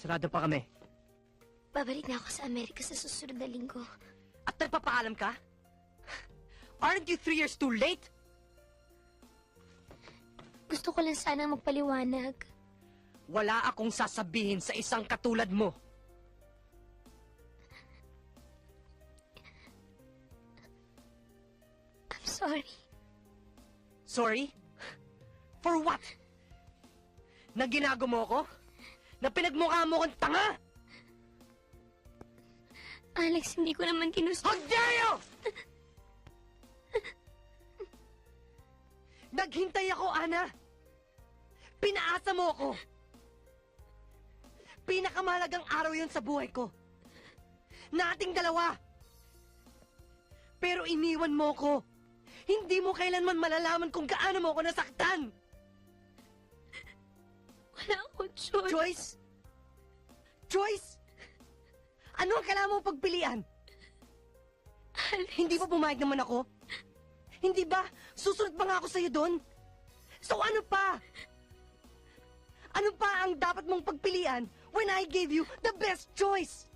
Sarado pa kami. Babalik na ako sa Amerika sa susunod na linggo. At nagpapaalam ka? Aren't you 3 years too late? Gusto ko lang sana magpaliwanag. Wala akong sasabihin sa isang katulad mo. I'm sorry. Sorry? For what? Na ginago mo ko? Na pinagmukha mo kong tanga? Alex, hindi ko naman ginusto. How dare you! Naghintay ako, Ana. Pinaasa mo ako. Pinakamahalagang araw yun sa buhay ko. Nating dalawa. Pero iniwan mo ko. Hindi mo kailanman malalaman kung gaano mo ako nasaktan. Wala akong choice. Joyce? Joyce? Ano ang kailangan mo pagpilian? Alex. Hindi ba pumayag naman ako? Hindi ba? Susunod ba nga ako sa'yo doon? So ano pa? Ano pa ang dapat mong pagpilian when I gave you the best choice?